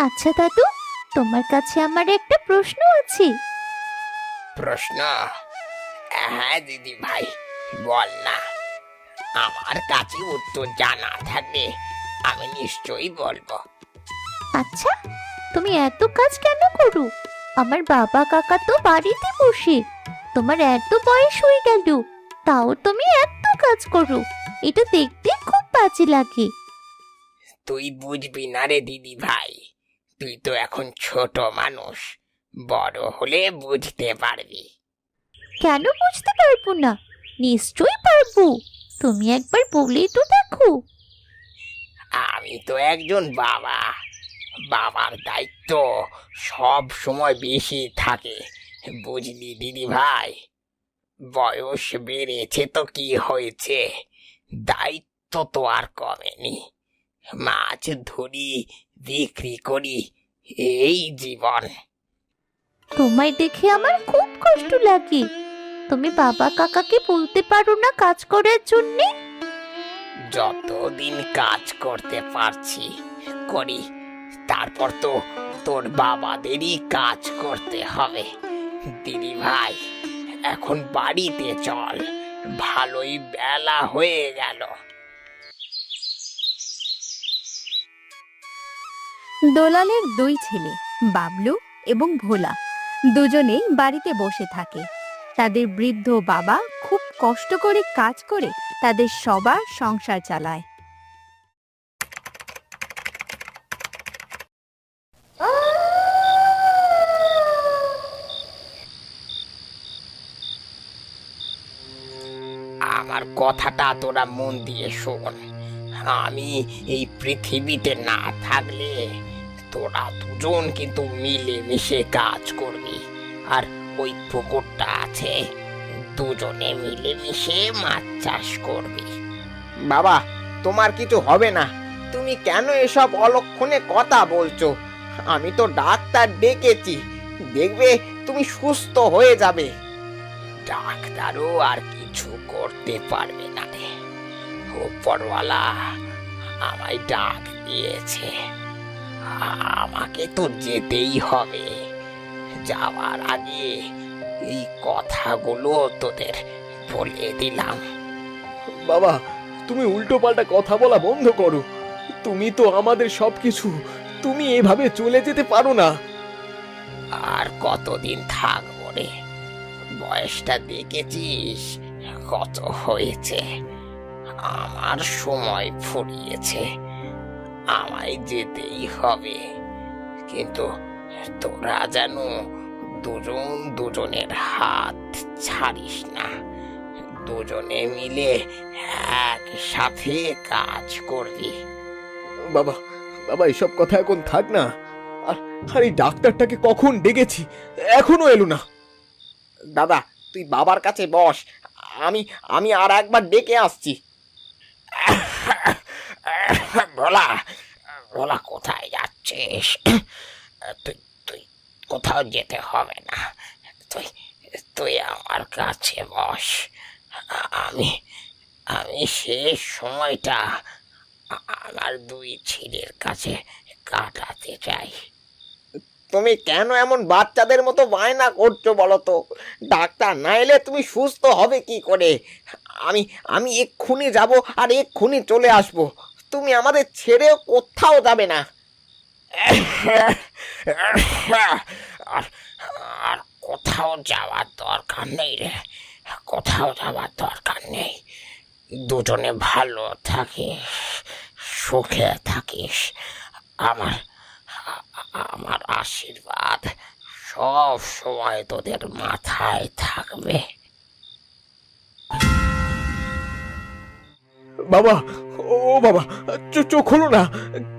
আচ্ছা দাদু, তোমার কাছে আমার একটা প্রশ্ন আছে। প্রশ্ন? হ্যাঁ দিদি ভাই, বল না। আমার কাছে উত্তর জানা থাকলে আমি নিশ্চয়ই বলবো। আচ্ছা, তুমি এত কাজ কেন করো? আমার বাবা কাকা তো বাড়িতে বসে। তোমার এত বয়স হয়ে গেল, তাও তুমি এত কাজ করো। এটা দেখতে খুব বাজে লাগে। তুই বুঝবি না রে দিদি ভাই, তুই তো এখন ছোট মানুষ, বড় হলে বুঝতে পারবি। কেন বুঝতে পারবো না? নিশ্চয়ই পারবো। তুমি একবার বলেই তো দেখো। আমি তো একজন বাবা, বাবার দায়িত্ব সব সময় বেশি থাকে, বুঝলি দিদি ভাই। বয়স বেড়েছে তো কি হয়েছে, দায়িত্ব তো আর কমেনি। মাছ ধরি, বিক্রি করি, এই জীবন। তোমায় দেখে আমার খুব কষ্ট লাগে। তুমি বাবা কাকাকে বলতে পারো না কাজ করার জন্যে? যতদিন কাজ করতে পারছি করি, তারপর তো তোর বাবাদেরই কাজ করতে হবে। দিদি ভাই, এখন বাড়িতে চল, ভালোই বেলা হয়ে গেল। দোলালের দুই ছেলে, বাবলু এবং ভোলা, দুজনেই বাড়িতে বসে থাকে। তাদের বৃদ্ধ বাবা খুব কষ্ট করে কাজ করে তাদের সবার সংসার চালায়। আমার কথাটা তোরা মন দিয়ে শোন। আমি এই পৃথিবীতে না থাকলে তোরা দুজন কিন্তু মিলেমিশে কাজ করবি। আর ওই পুকুরটা আছে, দুজনে মিলেমিশে মাছ চাষ করবি। বাবা, তোমার কিছু হবে না। তুমি কেন এসব অলক্ষণে কথা বলছো? আমি তো ডাক্তার ডেকেছি, দেখবে তুমি সুস্থ হয়ে যাবে। ডাক্তারও আর কিছু করতে পারবে না রে। উপরওয়ালা আমায় ডাক দিয়েছে, আমাকে তো যেতেই হবে। যাওয়ার আগে এই কথাগুলো তোদের বলে দিলাম। বাবা, তুমি উল্টো পাল্টা কথা বলা বন্ধ করো। তুমি তো আমাদের সবকিছু, তুমি এভাবে চলে যেতে পারো না। আর কতদিন থাকবো রে? বয়সটা দেখেছিস কত হয়েছে। আমার সময় ফুরিয়েছে, আমায় যেতেই হবে। কিন্তু তোরা যেন দুজন দুজনের হাত ছাড়িস না। দুজনে মিলে একসাথে কাজ করবি। বাবা, বাবা, এসব কথা এখন থাক না। আর আর এই ডাক্তারটাকে কখন ডেকেছি, এখনো এলো না। দাদা, তুই বাবার কাছে বস, আমি আমি আর একবার ডেকে আসছি। ভোলা, ভোলা, কোথায় যাচ্ছিস? তুই তুই কোথাও যেতে হবে না। তুই তুই আমার কাছে বস। আমি আমি শেষ সময়টা আমার দুই ছেলের কাছে কাটাতে চাই। তুমি কেন এমন বাচ্চাদের মতো বায়না করছো বলো তো? ডাক্তার না এলে তুমি সুস্থ হবে কি করে? আমি আমি এক্ষুনি যাব আর এক্ষুনি চলে আসব। তুমি আমাদের ছেড়েও কোথাও যাবে না। আর আর কোথাও যাওয়ার দরকার নেই রে, কোথাও যাওয়ার দরকার নেই। দুজনে ভালো থাকিস, সুখে থাকিস। আমার আমার আশীর্বাদ সব সময় তোদের মাথায় থাকবে। বাবা, ও বাবা, চোখ হলো না।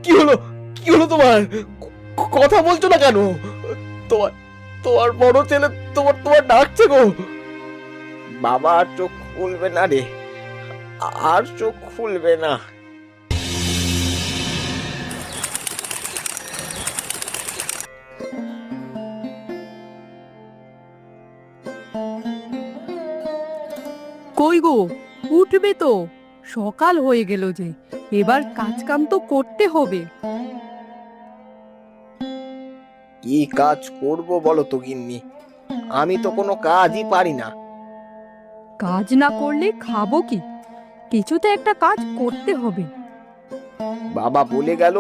কি হলো, কি হলো তোমার? কথা বলছো না কেন? তোমার তোমার বড় ছেলে তোমার তোমার ডাকছে গো। বাবা আর চোখ খুলবে না রে, আর চোখ খুলবে না। কই গো, উঠবে তো, সকাল হয়ে গেল যে, এবার কাজ কাম তো করতে হবে। কি কাজ করব বলো তো গিন্নি? আমি তো কোনো কাজই পারি না। কাজ না করলে খাবো কি? কিছু তো একটা কাজ করতে হবে। বাবা বলে গেল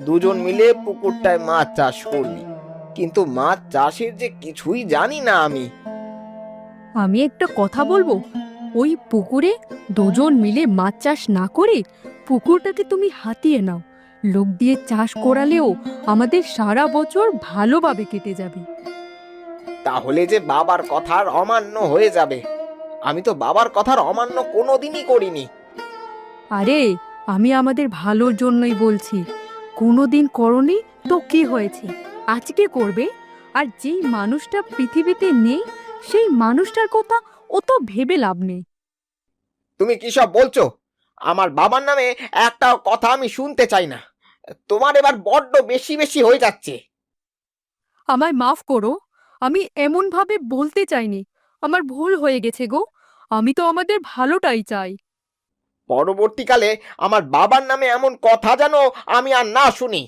দুজন মিলে পুকুরটায় মাছ চাষ করবি, কিন্তু মাছ চাষের যে কিছুই জানি না আমি। আমি একটা কথা বলবো, ওই পুকুরে দুজন মিলে মাছ চাষ না করে পুকুরটাকে তুমি হাতিয়ে নাও। লোক দিয়ে চাষ করালেও আমাদের সারা বছর ভালোভাবে কেটে যাবে। তাহলে যে বাবার কথার অমান্য হয়ে যাবে। আমি তো বাবার কথার অমান্য কোনোদিনই করিনি। আরে, আমি আমাদের ভালোর জন্যই বলছি। কোনোদিন করনি তো কি হয়েছে, আজকে করবে। আর যেই মানুষটা পৃথিবীতে নেই সেই মানুষটার কথা ও তো ভেবে লাভ নেই। তুমি কি সব বলছো? আমার বাবার নামে একটাও কথা আমি শুনতে চাই না। তোমার এবার বড্ড বেশি বেশি হয়ে যাচ্ছে। আমায় মাফ করো, আমি এমন ভাবে বলতে চাইনি। আমার ভুল হয়ে গেছে গো। আমি তো আমাদের ভালোটাই চাই। পরবর্তীকালে আমার বাবার নামে এমন কথা যেন আমি আর না শুনি।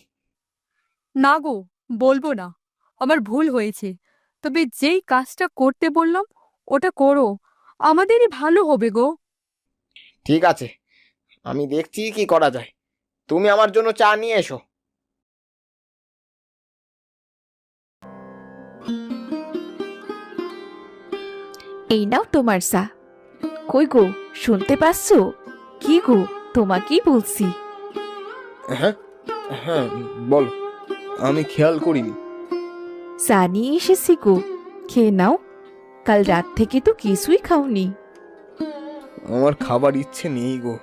না গো, বলবো না। আমার ভুল হয়েছে। তবে যেই কাজটা করতে বললাম ওটা করো, আমাদেরই ভালো হবে গো। ঠিক আছে, আমি দেখছি কি করা যায়। তুমি আমার জন্য চা নিয়ে এসো। এই নাও তোমার চা। কই গো, শুনতে পাচ্ছো? কি গো, তোমাকেই বলছি। হ্যাঁ হ্যাঁ, বলো। আমি খেয়াল করিনি। চা নিয়ে এসেছি গো, খেয়ে নাও। কাল রাত থেকে তো কিছুই খাওনি। আমার খাবার ইচ্ছে নেই গো,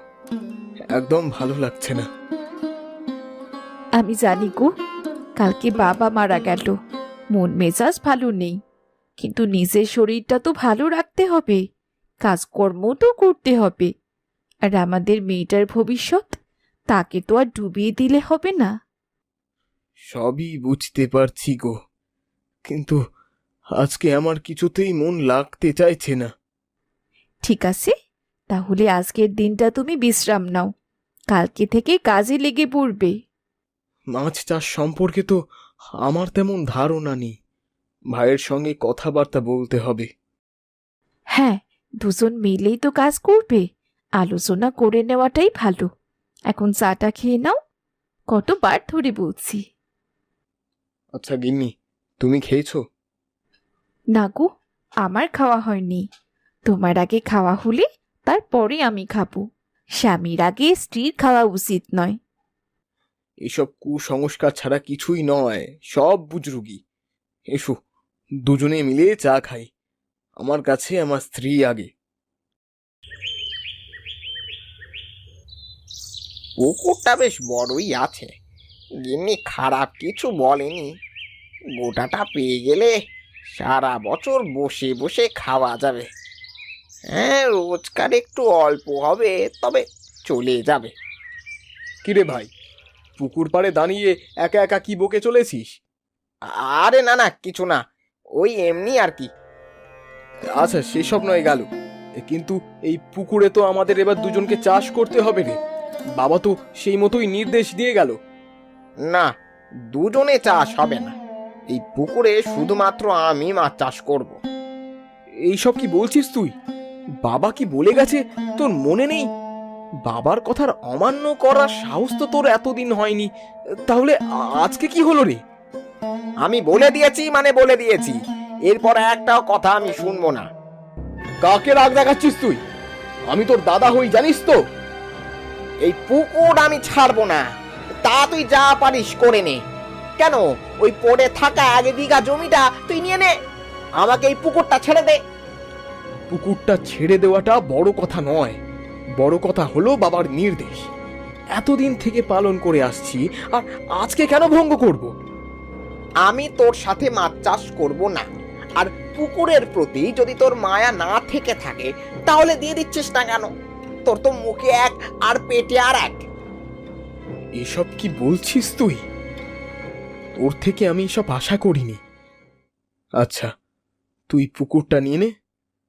একদম ভালো লাগছে না। আমি জানি গো, কালকে বাবা মারা গেল, মন মেজাজ ভালো নেই। কিন্তু নিজের শরীরটা তো ভালো রাখতে হবে, কাজকর্ম তো করতে হবে। আর আমাদের মেয়েটার ভবিষ্যৎ, তাকে তো আর ডুবিয়ে দিলে হবে না। সবই বুঝতে পারছি গো, কিন্তু আজকে আমার কিছুতেই মন লাগতে চাইছে না। ঠিক আছে, তাহলে আজকের দিনটা তুমি বিশ্রাম নাও, কালকে থেকে কাজে লেগে পড়বে। মাছ চাষ সম্পর্কে তো আমার তেমন ধারণা নেই। ভাইয়ের সঙ্গে কথাবার্তা বলতে হবে। হ্যাঁ, দুজন মিলেই তো কাজ করবে, আলোচনা করে নেওয়াটাই ভালো। এখন চাটা খেয়ে নাও, কতবার ধরে বলছি। আচ্ছা গিন্নি, তুমি খেয়েছো? না গো, আমার খাওয়া হয়নি। তোমার আগে খাওয়া হলে তারপরে আমি খাবো। স্বামীর আগে স্ত্রীর খাওয়া উচিত নয়। এসব কুসংস্কার ছাড়া কিছুই নয়, সব বুজরুগি। এসো, দুজনে মিলে চা খাই। আমার কাছে আমার স্ত্রী আগে। পুকুরটা বেশ বড়ই আছে, গিন্নি খারাপ কিছু বলেনি। গোটাটা পেয়ে গেলে সারা বছর বসে বসে খাওয়া যাবে। হ্যাঁ, রোজকার একটু অল্প হবে, তবে চলে যাবে। কিরে ভাই, পুকুর পাড়ে দাঁড়িয়ে একা একা কি বকে চলেছিস? আরে না না, কিছু না, ওই এমনি আর কি। আচ্ছা, সেসব নয় গেল, কিন্তু এই পুকুরে তো আমাদের এবার দুজনকে চাষ করতে হবে রে। বাবা তো সেই মতোই নির্দেশ দিয়ে গেল। না, দুজনে চাষ হবে না, এই পুকুরে শুধুমাত্র আমি মাছ চাষ করব। এইসব কি বলছিস তুই? বাবা কি বলে গেছে তোর মনে নেই? বাবার কথার অমান্য করার সাহস তো তোর এতদিন হয়নি, তাহলে আজকে কি হলো রে? আমি বলে দিয়েছি মানে বলে দিয়েছি, এরপর একটাও কথা আমি শুনবো না। কাকে রাগ দেখাচ্ছিস তুই? আমি তোর দাদা হই, জানিস তো। এই পুকুর আমি ছাড়বো না, তা তুই যা পারিস করে নে। কেন, ওই পড়ে থাকা 1 বিঘা জমিটা তুই নিয়ে নে, আমাকে এই পুকুরটা ছেড়ে দে। পুকুরটা ছেড়ে দেওয়াটা বড় কথা নয়, বড় কথা হলো বাবার নির্দেশ। এতদিন থেকে পালন করে আসছি, আর আজকে কেন ভঙ্গ করব? আমি তোর সাথে মাছ চাষ করব না, আর পুকুরের প্রতি যদি তোর মায়া না থেকে থাকে তাহলে দিয়ে দিচ্ছিস না কেন? তোর তো মুখে এক আর পেটে আর এক। এসব কি বলছিস তুই? তোর থেকে আমি এসব আশা করিনি। আচ্ছা, তুই পুকুরটা নিয়ে নে,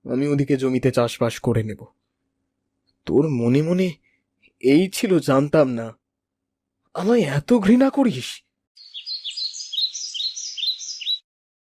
আমি ওদিকে জমিতে চাষবাস করে নেব। তোর মনে মনে এই ছিল, জানতাম না। আমায় এত ঘৃণা করিস?